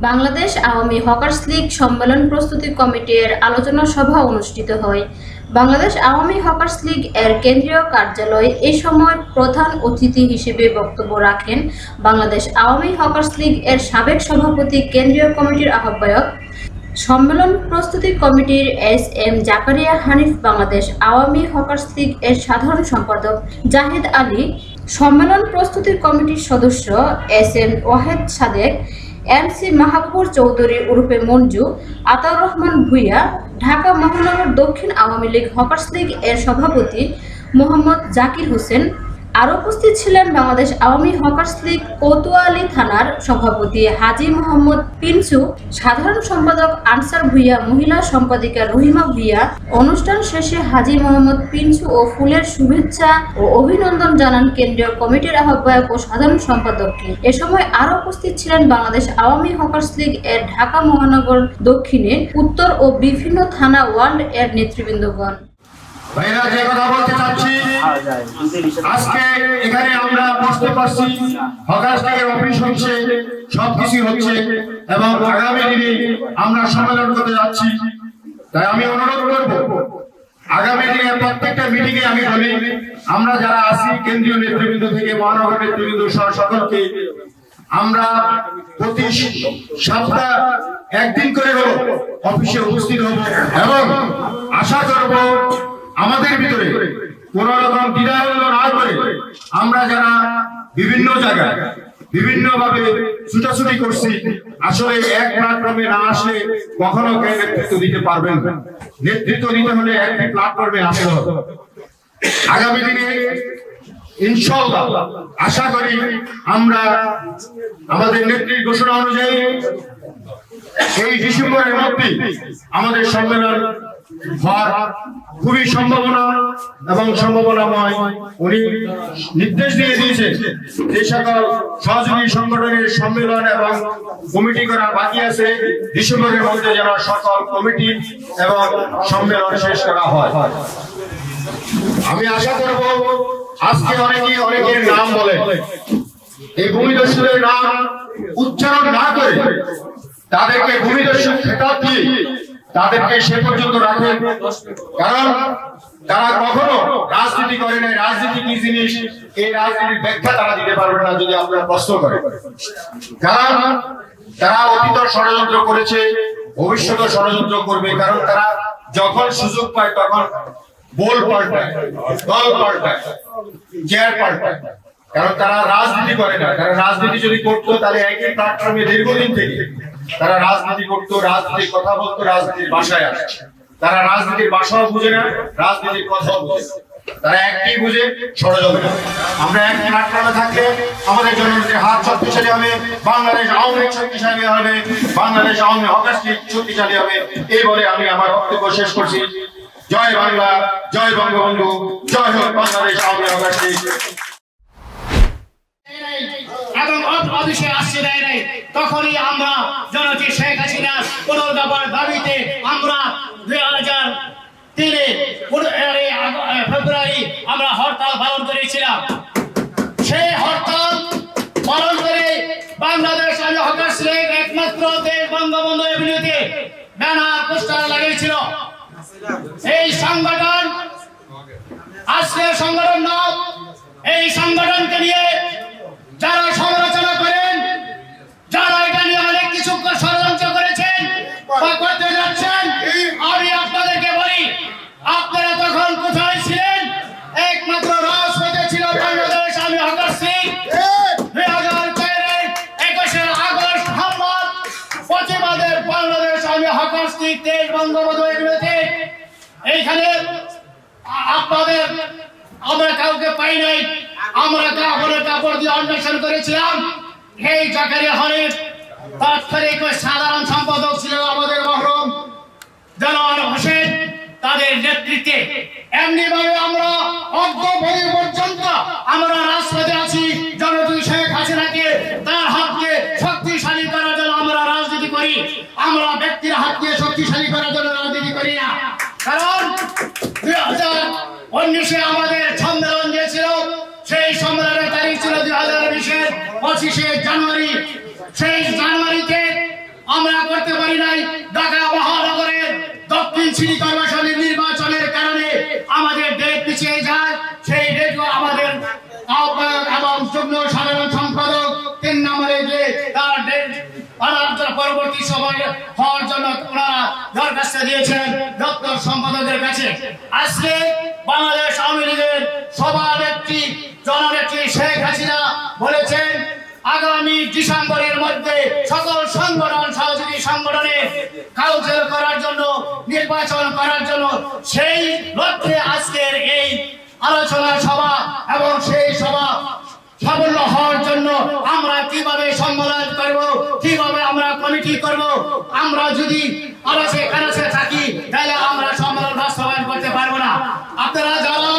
Bangladesh Awami hawkers League সম্মেলন প্রস্তুতি কমিটির আলোচনা সভা অনুষ্ঠিত হয়। বাংলাদেশ আওয়ামী হকার্স লীগ এর কেন্দ্রীয় কার্যালয়ে এই সময় প্রধান অতিথি হিসেবে বক্তব্য রাখেন বাংলাদেশ আওয়ামী হকার্স লীগ এর সাবেক সভাপতি, কেন্দ্রীয় কমিটির আহ্বায়ক, সম্মেলন প্রস্তুতি কমিটির এস.এম. জাকারিয়া হানিফ, বাংলাদেশ আওয়ামী হকার্স লীগ এর সাধারণ সম্পাদক জাহিদ আলী, সম্মেলন প্রস্তুতি কমিটির সদস্য এস.এম. ওয়াহেদ সাদেক, এম.সি. মাহবুবুর চৌধুরী ওরফে মঞ্জু, আতাউর রহমান ভূঁইয়া, ঢাকা মহানগর দক্ষিণ আওয়ামী লীগ হকার্স লীগ এর সভাপতি মোহাম্মদ জাকির হোসেন। আরও উপস্থিত ছিলেন বাংলাদেশ আওয়ামী হকার্স লীগ কোতোয়ালি থানার সভাপতি হাজী মোহাম্মদ পিনসু, সাধারণ সম্পাদক আনসার ভূঁইয়া, মহিলা সম্পাদিকা রহিমা ভূঁইয়া। অনুষ্ঠান শেষে হাজী মোহাম্মদ পিনসু ও ফুলের শুভেচ্ছা ও অভিনন্দন জানান কেন্দ্রীয় কমিটির আহ্বায়ক ও সাধারণ সম্পাদককে। এ সময় আরও উপস্থিত ছিলেন বাংলাদেশ আওয়ামী হকার্স লীগ এর ঢাকা মহানগর দক্ষিণে, উত্তর ও বিভিন্ন থানা ওয়ার্ড এর নেতৃবৃন্দগণ। ভাইরা, যে কথা বলতে চাচ্ছি, আজকে এখানে আমরা বসতে পারছি, হকার্স লীগের অফিস হচ্ছে, সবকিছু হচ্ছে এবং আগামী দিনে আমরা সম্মেলন করতে যাচ্ছি। তাই আমি অনুরোধ করব, আগামী দিনে প্রত্যেকটা মিটিংয়ে আমি বলি, আমরা যারা আছি কেন্দ্রীয় নেতৃবৃন্দ থেকে মহানগর নেতৃবৃন্দ সহ সকলকে আমরা প্রতি সপ্তাহ একদিন করে অফিসে উপস্থিত হব এবং আশা করব আমাদের ভিতরে কোন রকম দ্বিধাদ্বন্দ্ব না করে আমরা যারা বিভিন্ন জায়গায় বিভিন্নভাবে ছুটাছুটি করছি, আসলে এক প্ল্যাটফর্মে না আসলে কখনো কেউ নেতৃত্ব দিতে পারবেন না। নেতৃত্ব দিতে হলে একটি প্ল্যাটফর্মে আসতে হবে। আগামী দিনে ইনশাআল্লাহ আশা করি আমরা আমাদের নেত্রীর ঘোষণা অনুযায়ী এই ডিসেম্বরের মধ্যে আমাদের সম্মেলন হওয়ার খুবই সম্ভাবনা এবং সম্ভাবনাময়। উনি নির্দেশ দিয়ে দিয়েছেন যে সকল সহযোগী সংগঠনের সম্মেলন এবং কমিটি করা বাকি আছে, ডিসেম্বরের মধ্যে যেন সকল কমিটি এবং সম্মেলন শেষ করা হয়। আমি আশা করব আজকে অনেকের নাম বলে, এই ভূমিদস্যুদের নাম উচ্চারণ না করে তাদেরকে ভূমিদস্যু খেতাব দিয়ে তাদেরকে সে পর্যন্ত রাখেন, কারণ তারা কখনো রাজনীতি করে নাই। রাজনীতি কি জিনিস, এই রাজনীতির ব্যাখ্যা তারা দিতে পারবে না যদি আপনারা প্রশ্ন করেন। কারণ তারা অতীত ষড়যন্ত্র করেছে, ভবিষ্যতে ষড়যন্ত্র করবে, কারণ তারা যখন সুযোগ পায় তখন বল পাল্টায়, দল পাল্টায়, চেয়ার পাল্টায়, কারণ তারা রাজনীতি করে না। তারা রাজনীতি যদি করতো তাহলে একই প্ল্যাটফর্মে দীর্ঘদিন থেকে তারা রাজনীতি করতো, রাজনীতির কথা বলতো, রাজনীতির ভাষায় আসে। তারা রাজনীতির ভাষাও বুঝে না, রাজনীতির কথাও বুঝে না, তারা একই বুঝে ষড়যন্ত্র। আমরা এক প্ল্যাটফর্মে থাকলে আমাদের জনগণের হাত শক্তিশালী হবে, বাংলাদেশ আওয়ামী লীগ শক্তিশালী হবে, বাংলাদেশ আওয়ামী হকার্স লীগ শক্তিশালী হবে। এই বলে আমি আমার বক্তব্য শেষ করছি। জয় বাংলা, জয় বঙ্গবন্ধু, জয় হোক বাংলাদেশ আওয়ামী হকার্স লীগ। এবং অফিসে আসছে দেয় নাই, তখনই আমরা জননেত্রী শেখ হাসিনার পুনর্গঠনের দাবিতে আমরা 2003 ফেব্রুয়ারি আমরা হরতাল পালন করেছিলাম। সেই হরতাল পালন করে বাংলাদেশ আওয়ামী হকার্স লীগ একমাত্র দেশ বঙ্গবন্ধু এভিনিউতে ব্যানার পোস্টার লাগিয়েছিল। এই সংগঠন আজকের সংগঠন নাম, এই সংগঠনকে নিয়ে যারা সমালোচনা করেন, যারা এটা নিয়ে অনেক কিছু ষড়যন্ত্র করেছেন বা করতে যাচ্ছেন, আমি আপনাদেরকে বলি, আপনারা তখন কোথায় ছিলেন? একমাত্র রাজপথে ছিল বাংলাদেশ আওয়ামী হকার্স লীগ। 2004 21 আগস্ট হামলার প্রতিবাদে বাংলাদেশ আওয়ামী হকার্স লীগ দেশ বঙ্গবন্ধু এভিনিউতে এইখানে আপনাদের আমরা কাউকে পাই নাই। আমরা কাপড় দিয়ে অন্বেষণ করেছিলাম। এই জাকারিয়া হানিফ তাৎক্ষণিক সাধারণ সম্পাদক ছিলেন আমাদের মহরম দেলোয়ার হোসেন, তাদের নেতৃত্বে এমনি ভাবে আমরা অদ্যবধি পর্যন্ত আমরা রাজপথে আছি। জননেত্রী শেখ হাসিনাকে তার হাতকে শক্তিশালী করার জন্য আমরা রাজনীতি করি। আমরা ব্যক্তির হাতকে শক্তিশালী করার জন্য রাজনীতি করি না। কারণ 2019 আমাদের সম্মেলন দিয়েছিল, সেই সম্মেলনের তারিখ ছিল 2020 25 জানুয়ারি। সেই জানুয়ারিতে আমরা করতে পারি নাই। ঢাকা মহানগরের দক্ষিণ সিটি কর্পোরেশনের নির্বাচনের কারণে আমাদের ডেট পিছিয়ে যায়। সেই ডেটও আমাদের আহ্বায়ক এবং যুগ্ম সাধারণ সম্পাদক 3 নম্বরে যে তার ডেট পরবর্তী সময় হওয়ার জন্য ওনারা দরখাস্ত দিয়েছেন দপ্তর সম্পাদকের কাছে। আজকে বাংলাদেশ আওয়ামী লীগের সভানেত্রী জননেত্রী শেখ হাসিনা বলেছেন আগামী ডিসেম্বরের মধ্যে সকল সংগঠন সহযোগী সংগঠনে কাউন্সিল করার জন্য, নির্বাচন করার জন্য। সেই লক্ষ্যে আজকের এই আলোচনা সভা এবং সেই সভা সাফল্য হওয়ার জন্য আমরা কিভাবে সম্মেলন করব, কিভাবে আমরা কমিটি করব। আমরা যদি আলাসে কানাসে থাকি তাহলে আমরা সম্মেলন বাস্তবায়ন করতে পারবো না। আপনারা যারা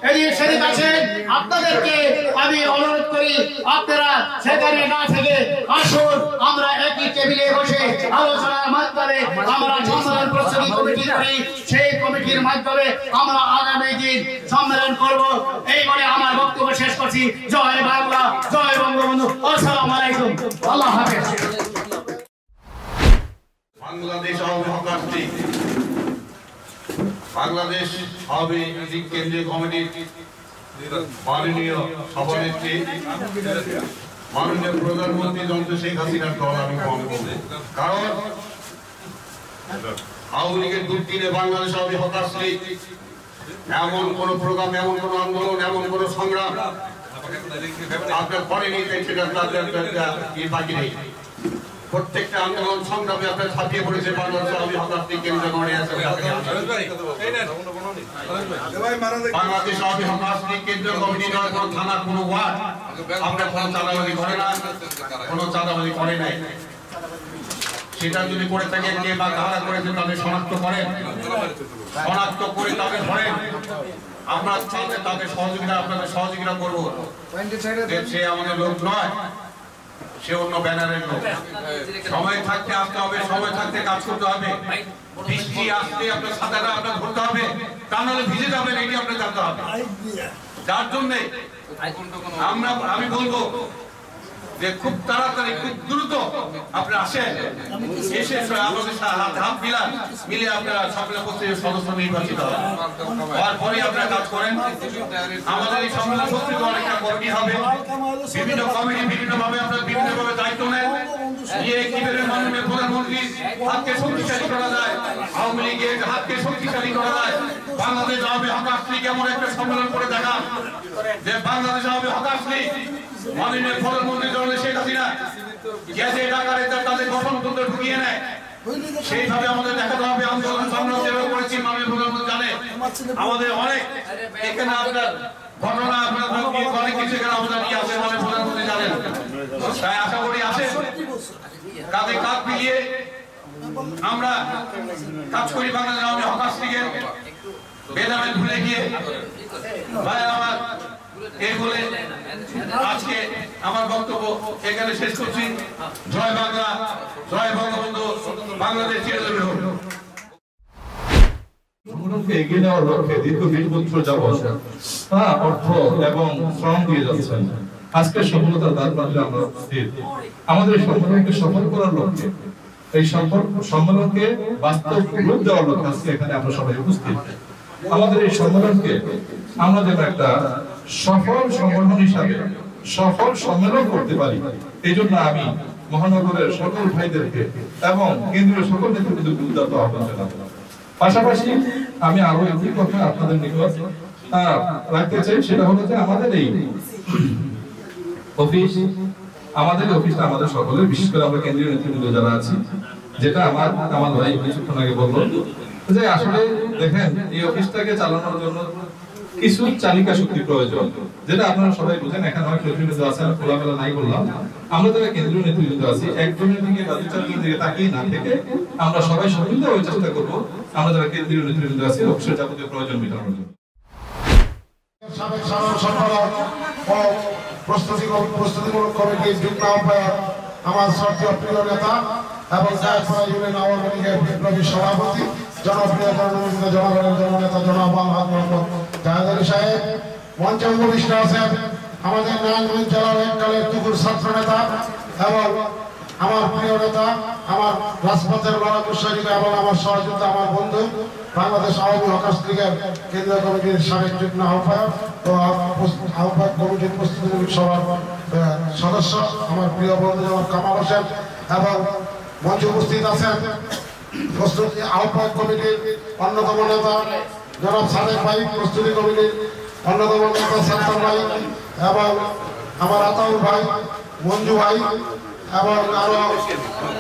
এদিক সেদিক আছেন আপনাদেরকে আমি অনুরোধ করি আপনারা সেখানে না থেকে আসুন, আমরা একই টেবিলে বসে আলোচনার মাধ্যমে আমরা সম্মেলন প্রস্তুতি কমিটি করি। সেই কমিটির মাধ্যমে আমরা আগামী দিন সম্মেলন করব। এই বলে আমার বক্তব্য শেষ করছি। জয় বাংলা, জয় বঙ্গবন্ধু। আসসালামু আলাইকুম, আল্লাহ হাফেজ। বাংলাদেশ আওয়ামী হকার্স লীগ, বাংলাদেশ আওয়ামী লীগ কেন্দ্রীয় কমিটির মাননীয় সভানেত্রী মাননীয় প্রধানমন্ত্রী জনতা শেখ হাসিনার দল আমি মনে করব। কারণ আওয়ামী লীগের দুর্দিনে বাংলাদেশ আওয়ামী হকার্স লীগ এমন কোন প্রোগ্রাম, এমন কোন আন্দোলন, এমন কোন সংগ্রাম আপনার করেনি, সেটা বাকি নেই। প্রত্যেকটা আন্দোলন সংগ্রামে আপনার ছাপিয়ে পড়েছে বাংলাদেশ আওয়ামী হকার্স লীগ কেন্দ্রীয় কমিটি আছে। বাংলাদেশ আওয়ামী হকার্স লীগ কেন্দ্রীয় কমিটি কোন থানা, কোন ওয়ার্ড আমরা কোন চাঁদাবাজি করে না, কোন চাঁদাবাজি করে নাই। সেটা যদি করে থাকে কে বা কারা করেছে তাদের শনাক্ত করেন, শনাক্ত করে তাদের ধরেন। আমরা চাইলে তাদের সহযোগিতা, আপনাদের সহযোগিতা করবো। সে আমাদের লোক নয়, সে অন্য ব্যানারের লোক। সময় থাকতে আসতে হবে, সময় থাকতে কাজ করতে হবে। বৃষ্টি আসতে আপনার সাঁতারটা আপনার ধরতে হবে, তা নাহলে ভিজে যাবেন, এটি আপনার জানতে হবে। যার জন্যে আমি বলবো যে খুব তাড়াতাড়ি, খুব দ্রুত আপনারা আসেন, এসে আমাদের হাত মিলান, মিলে আপনারা সকলে পত্রিকার সদস্য নির্বাচিত হওয়ার পরে আপনারা কাজ করেন। আমাদের এই সম্মেলন পত্রিকা অনেকটা কমিটি হবে, বিভিন্ন কমিটি বিভিন্নভাবে আপনারা বিভিন্নভাবে দায়িত্ব নেন, নিয়ে কিভাবে মাননীয় প্রধানমন্ত্রীর হাতকে শক্তিশালী করা যায়, আওয়ামী লীগের হাতকে শক্তিশালী করা যায়। বাংলাদেশ আওয়ামী হকার্স লীগ এমন একটা সম্মেলন করে দেখান যে বাংলাদেশ আওয়ামী হকার্স লীগ মাননীয় প্রধানমন্ত্রী জননেত্রী শেখ হাসিনা গ্যাজেট আকারে তাদের গঠনতন্ত্র ঢুকিয়ে নেয়, সেইভাবে আমাদের দেখাতে হবে। আন্দোলন সংগ্রাম যেভাবে করেছি মাননীয় প্রধানমন্ত্রী জানে, আমাদের অনেক এখানে আপনার ঘটনা, আপনার অনেক কিছু এখানে আমাদের নিয়ে আসে, মাননীয় প্রধানমন্ত্রী জানেন। তাই আশা করি আসেন, কাঁধে কাঁধ মিলিয়ে আমরা কাজ করি। বাংলাদেশ আওয়ামী হকার্স লীগের বেদামে ভুলে গিয়ে ভাই আমার এই বলে আজকে আমার বক্তব্য এখানে শেষ করছি। জয় বাংলা, জয় বঙ্গবন্ধু, বাংলাদেশ চিরদিন হোক। সংগঠনকে এগিয়ে নেওয়ার লক্ষ্যে দীর্ঘ 20 বছর যাবৎ অর্থ এবং শ্রম দিয়ে যাচ্ছেন। আজকে সফলতার দ্বারপ্রান্তে আমরা উপস্থিত। আমাদের সংগঠনকে সফল করার লক্ষ্যে, এই সম্মেলনকে বাস্তব রূপ দেওয়ার লক্ষ্যে আজকে এখানে আমরা সবাই উপস্থিত। আমাদের এই সম্মেলনকে আমরা যেন একটা সফল সংগঠন হিসাবে সফল সম্মেলন করতে পারি, এই জন্য আমি মহানগরের সকল ভাইদেরকে এবং কেন্দ্রীয় সকল নেতৃবৃন্দকে উদাত্ত আহ্বান জানাবো। পাশাপাশি আমি আরো একটি কথা আপনাদের নিকট রাখতে চাই, সেটা হলো যে আমাদের এই অফিসটা আমাদের সকলের, বিশেষ করে আমরা কেন্দ্রীয় নেতৃবৃন্দ যারা আছি, যেটা আমার ভাই কিছুক্ষণ আগে বললো যে আসলে দেখেন এই অফিসটাকে চালানোর জন্য কিছু চালিকা শক্তি প্রয়োজন, যেটা আপনারা সবাই বুঝেন। এখানে অনেক নেতৃবৃন্দ আছেন, খোলামেলা নাই বললাম, আমরা যারা কেন্দ্রীয় নেতৃবৃন্দ আছি একজনের দিকে বা দু চারজনের দিকে তাকিয়ে না থেকে আমরা সবাই সমিলভাবে চেষ্টা করবো আমরা যারা কেন্দ্রীয় নেতৃবৃন্দ আছি অফিসের যাবতীয় প্রয়োজন মেটানোর জন্য। সাবেক সাধারণ সম্পাদক ও প্রস্তুতিমূলক কমিটির যুগ্ম আহ্বায়ক, আমার শ্রদ্ধেয় প্রিয় নেতা এবং জায়গা ইউনিয়ন আওয়ামী লীগের বিপ্লবী সভাপতি, জনপ্রিয় জননেতা, জনগণের জননেতা জনাব আলহাজ মোহাম্মদ জাহেদ আলী সাহেব, মঞ্চে উপবিষ্ট আছেন আমাদের নারায়ণগঞ্জ জেলার এককালের তুকুর ছাত্র নেতা এবং আমার প্রিয় নেতা, আমার রাজপথের লড়াকু সৈনিক এবং আমার সহযোগিতা, আমার বন্ধু, বাংলাদেশ আওয়ামী হকার্স লীগের কেন্দ্রীয় কমিটির সাবেক যুগ্ম আহ্বায়ক ও আহ্বায়ক কমিটির প্রস্তুতি সভার সদস্য আমার প্রিয় বন্ধু জনাব কামাল হোসেন এবং মঞ্চে উপস্থিত আছেন প্রস্তুতি আহ্বায়ক কমিটির অন্যতম নেতা জনাব সাদেক ভাই, প্রস্তুতি কমিটির অন্যতম নেতা সাত্তার ভাই এবং আমার আতাউল ভাই, মঞ্জু ভাই এবং আরো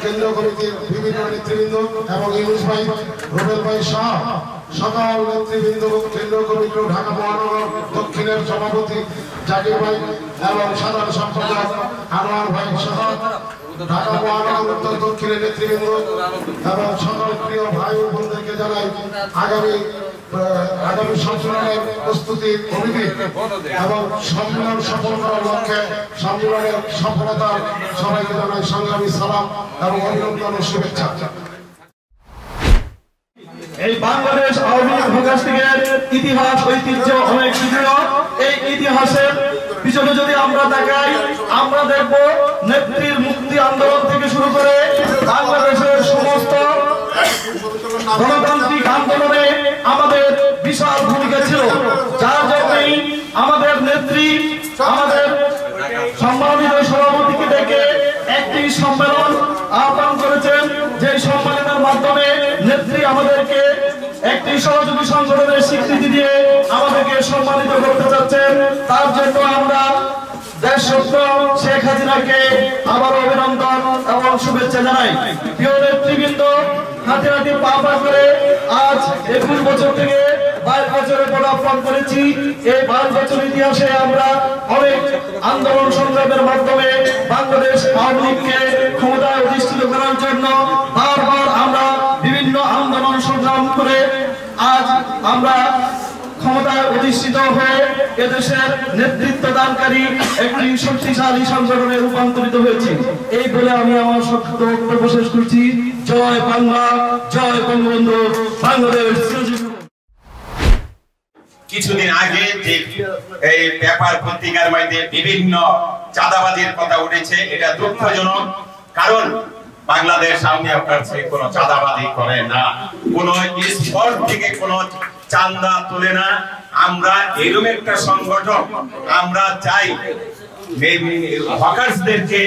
কেন্দ্রীয় কমিটির বিভিন্ন নেতৃবৃন্দ এবং ইউনুস ভাই, রুবেল ভাই সহ সকল নেতৃবৃন্দ, কেন্দ্রীয় কমিটি ঢাকা মহানগর দক্ষিণের সভাপতি জাকির ভাই এবং সাধারণ সম্পাদক আনোয়ার ভাই সহ ঢাকা মহানগর উত্তর দক্ষিণের নেতৃবৃন্দ এবং সকল প্রিয় ভাই ও বোনদেরকে জানাই আগামী সম্মেলনের প্রস্তুতির কমিটি এবং সম্মেলন সফল করার লক্ষ্যে সম্মেলনের সফলতার সবাইকে জানাই সংগ্রামী সালাম এবং অভিনন্দন ও শুভেচ্ছা। এই বাংলাদেশ আওয়ামী হকার্স লীগের ইতিহাস ঐতিহ্য অনেক দীর্ঘ। এই ইতিহাসের পিছনে যদি আমরা তাকাই, আমরা দেখব নেত্রীর মুক্তি আন্দোলন থেকে শুরু করে বাংলাদেশের সমস্ত গণতান্ত্রিক আন্দোলনে আমাদের বিশাল ভূমিকা ছিল, যার জন্যই আমাদের নেত্রী আমাদের সম্মানিত সভাপতিকে ডেকে একটি সম্মেলন আহ্বান করেছেন, যে সম্মেলনের মাধ্যমে নেত্রী আমাদেরকে একটি সহযোগী সংগঠনের স্বীকৃতি দিয়ে আমাদেরকে সম্মানিত করতে চাচ্ছেন। তার জন্য আমরা দেশরত্ন শেখ হাসিনাকে আবারও অভিনন্দন এবং শুভেচ্ছা জানাই। প্রিয় নেতৃবৃন্দ, হাতে হাতে পা পা করে আজ 21 বছর থেকে 22 বছরে পদার্পণ করেছি। এই 22 বছর ইতিহাসে আমরা অনেক আন্দোলন সংগ্রামের মাধ্যমে বাংলাদেশ আওয়ামী লীগকে ক্ষমতায় অধিষ্ঠিত করার জন্য বারবার আমরা বিভিন্ন আন্দোলন সংগ্রাম করে আজ আমরা ক্ষমতায় অধিষ্ঠিত হয়ে এদেশের নেতৃত্ব দানকারী একটি শক্তিশালী সংগঠনে রূপান্তরিত হয়েছে। এই বলে আমি আমার সংক্ষিপ্ত বক্তব্য শেষ করছি। জয় বাংলা, জয় বঙ্গবন্ধু, বাংলাদেশ। কিছুদিন আগে যে এই পেপার পত্রিকার মধ্যে বিভিন্ন চাঁদাবাজির কথা উঠেছে, এটা দুঃখজনক। কারণ বাংলাদেশ আওয়ামী হকার্স লীগ কোনো চাঁদাবাজি করে না, কোন স্পট থেকে কোনো চাঁদা তুলে না। আমরা এরকম একটা সংগঠন, আমরা চাই হকার্সদেরকে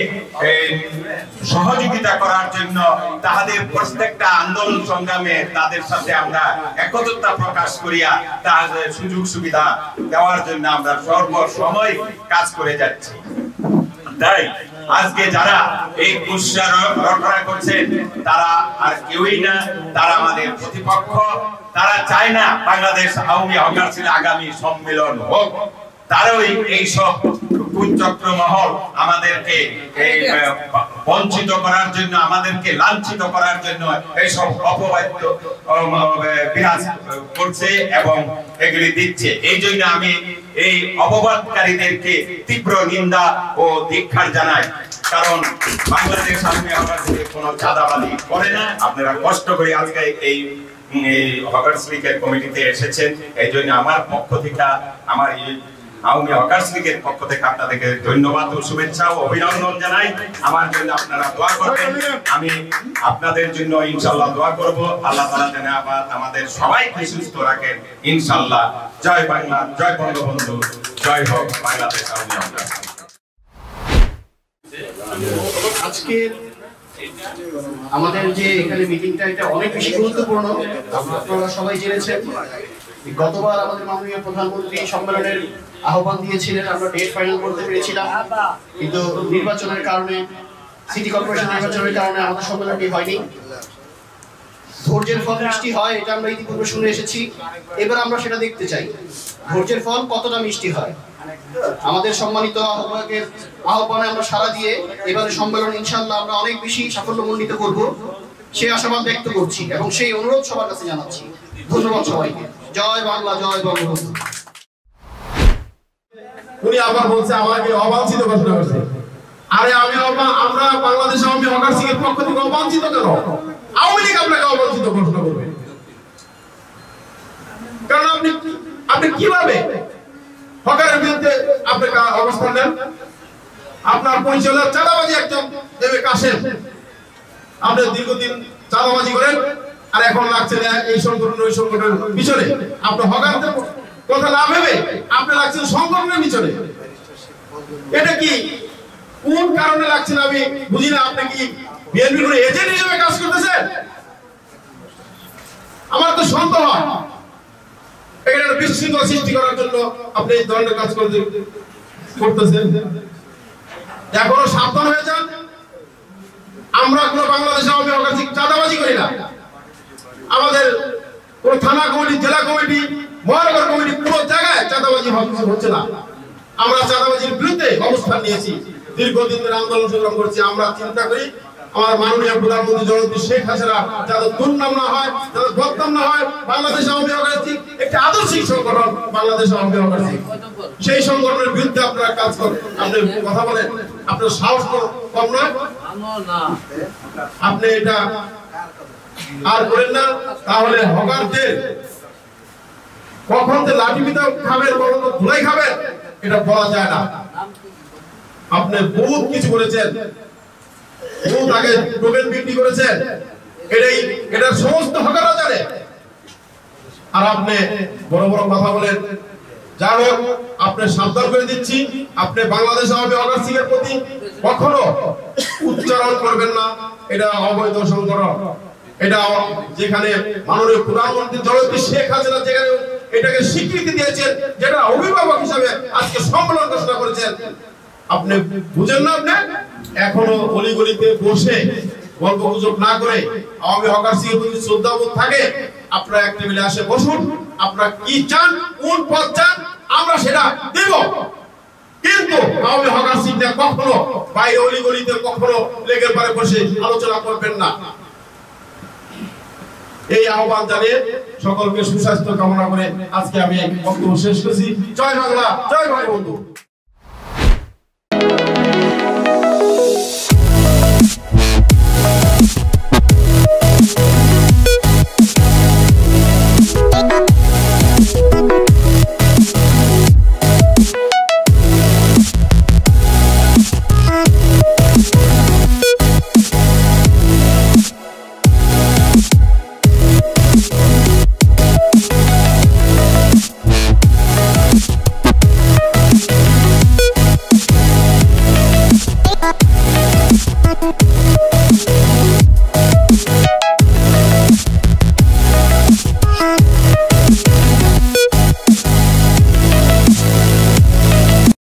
সহযোগিতা করার জন্য, তাদের প্রত্যেকটা আন্দোলন সংগ্রামে তাদের সাথে আমরা একত্রতা প্রকাশ করিয়া তাদের সুযোগ সুবিধা দেওয়ার জন্য আমরা সর্বসময় কাজ করে যাচ্ছি। তাই আজকে যারা এই কুৎসা রটনা করছেন তারা আর কেউই না, তারা আমাদের প্রতিপক্ষ। তারা চায় না বাংলাদেশ আওয়ামী হকার্স লীগের আগামী সম্মেলন হোক। তারাই এইসব কুচক্র মহল আমাদেরকে বঞ্চিত করার জন্য, আমাদেরকে লাঞ্ছিত করার জন্য এইসব অপবাদ্য বিরাজ করছে এবং এগুলি দিচ্ছে। এই জন্য আমি এই অপবাদকারীদেরকে তীব্র নিন্দা ও ধিক্কার জানাই। কারণ বাংলাদেশ আওয়ামী হকার্স লীগ কোনো চাঁদাবাজি করে না। আপনারা কষ্ট করে আজকে এই হকার্স লীগের কমিটিতে এসেছেন, এই জন্য আমার পক্ষ থেকে, আমার আওয়ামী হকার্স লীগের পক্ষ থেকে আপনাদেরকে ধন্যবাদ ও শুভেচ্ছা ও অভিনন্দন জানাই। আমার জন্য আপনারা দোয়া করবেন, আমি আপনাদের জন্য ইনশাআল্লাহ দোয়া করব। আল্লাহ তাআলা যেন আমাদের সবাইকে সুস্থ রাখেন ইনশাআল্লাহ। জয় বাংলা, জয় বঙ্গবন্ধু, জয় হোক বাংলাদেশ আওয়ামী হকার্স। আজকে আমাদের যে এখানে মিটিংটা, এটা অনেক বেশি গুরুত্বপূর্ণ। আপনারা সবাই জেনেছেন গতবার আমাদের মাননীয় প্রধানমন্ত্রী সম্মেলনের আহ্বান দিয়েছিলেন, আমরা ডেট ফাইনাল করতে পেরেছিলাম, কিন্তু নির্বাচনের কারণে, সিটি কর্পোরেশন নির্বাচনের কারণে আমাদের সম্মেলনটি হয়নি। ধৈর্যের ফল মিষ্টি হয়, এটা আমরা ইতিপূর্বে শুনে এসেছি। এবার আমরা সেটা দেখতে চাই, ধৈর্যের ফল কতটা মিষ্টি হয়। আমাদের সম্মানিত আহ্বায়কের আহ্বানে আমরা সাড়া দিয়ে এবারে সম্মেলন ইনশাআল্লাহ আমরা অনেক বেশি সাফল্যমণ্ডিত করব, সেই আশাবাদ ব্যক্ত করছি এবং সেই অনুরোধ সবার কাছে জানাচ্ছি। ধন্যবাদ সবাইকে। জয় বাংলা, জয় বঙ্গবন্ধু। উনি আবার বলছে আমাকে অবাঞ্ছিত ঘোষণা করছে। আরে আমরা বাংলাদেশ আওয়ামী হকার্স লীগের পক্ষ থেকে অবাঞ্ছিত কেন? আওয়ামী লীগ আপনাকে অবাঞ্ছিত ঘোষণা করবে? কারণ আপনি কিভাবে হকারের বিরুদ্ধে আপনি অবস্থান নেন? আপনার পরিচালক চাঁদাবাজি একজন দেবে কাশেম, আপনি দীর্ঘদিন চাঁদাবাজি করেন আর এখন লাগছে এই সংগঠন ওই সংগঠনের পিছনে। আপনি হকারদের কথা না ভেবে আপনি লাগছেন সংগঠনের পিছনে। এটা কি কোন কারণে লাগছেন আমি বুঝি না। আপনি কি বিএনপি কোনো এজেন্ট হিসেবে কাজ করতেছেন? আমার তো সন্দেহ হয় এখানে একটা বিশৃঙ্খলা সৃষ্টি করার জন্য আপনি এই ধরনের কাজ করতেছেন। এখনো সাবধান হয়ে যান। আমরা কোনো বাংলাদেশে আওয়ামী হকার চাঁদাবাজি করি না। আমাদের কোন থানা কমিটি, জেলা কমিটি, মহানগর কমিটি কোনো জায়গায় চাঁদাবাজি হচ্ছে না। আমরা চাঁদাবাজির বিরুদ্ধে অবস্থান নিয়েছি, দীর্ঘদিন ধরে আন্দোলন সংগ্রাম করছি। আমরা চিন্তা করি আমার মাননীয় প্রধানমন্ত্রী জননেত্রী শেখ হাসিনা যাতে দুর্নাম না হয়, যাতে বদনাম না হয়, বাংলাদেশ আওয়ামী হকার একটি আদর্শিক সংগঠন বাংলাদেশ আওয়ামী হকার, সেই সংগঠনের বিরুদ্ধে আপনারা কাজ করেন, আপনি কথা বলেন, আপনার সাহস কম নয়। আপনি এটা আর করেন না, তাহলে হকারদের কখন যে লাঠি পিটা খাবেন, কখন ধুলাই খাবেন এটা বলা যায় না। আপনি বহুত কিছু করেছেন, বহুত আগে টোকেন বিক্রি করেছেন, এটার সমস্ত হকাররা জানে। আর আপনি বড় বড় কথা বলেন। যাই হোক, আপনি সাবধান করে দিচ্ছি, আপনি বাংলাদেশ আওয়ামী হকার লীগের প্রতি কখনো উচ্চারণ করবেন না। এটা অবৈধ সংগঠন। এটা যেখানে মাননীয় প্রধানমন্ত্রী জননেত্রী শেখ হাসিনা যেখানে এটাকে স্বীকৃতি দিয়েছেন, যেটা অভিভাবক হিসাবে আজকে সম্মেলন ঘোষণা করেছেন, আপনি বুঝেন না? আপনি এখনো অলিগলিতে বসে গল্প গুজব না করে আওয়ামী হকার লীগের প্রতি শ্রদ্ধাবোধ থাকে, আপনারা এক টেবিলে আসে বসুন। আপনারা কি চান, কোন পদ চান, আমরা সেটা দেব। কিন্তু আওয়ামী হকার লীগটা কখনো বাইরে অলিগলিতে কখনো লেগের পারে বসে আলোচনা করবেন না। এই আহ্বান জানিয়ে সকলকে সুস্বাস্থ্য কামনা করে আজকে আমি বক্তব্য শেষ করছি। জয় বাংলা, জয় বঙ্গবন্ধু।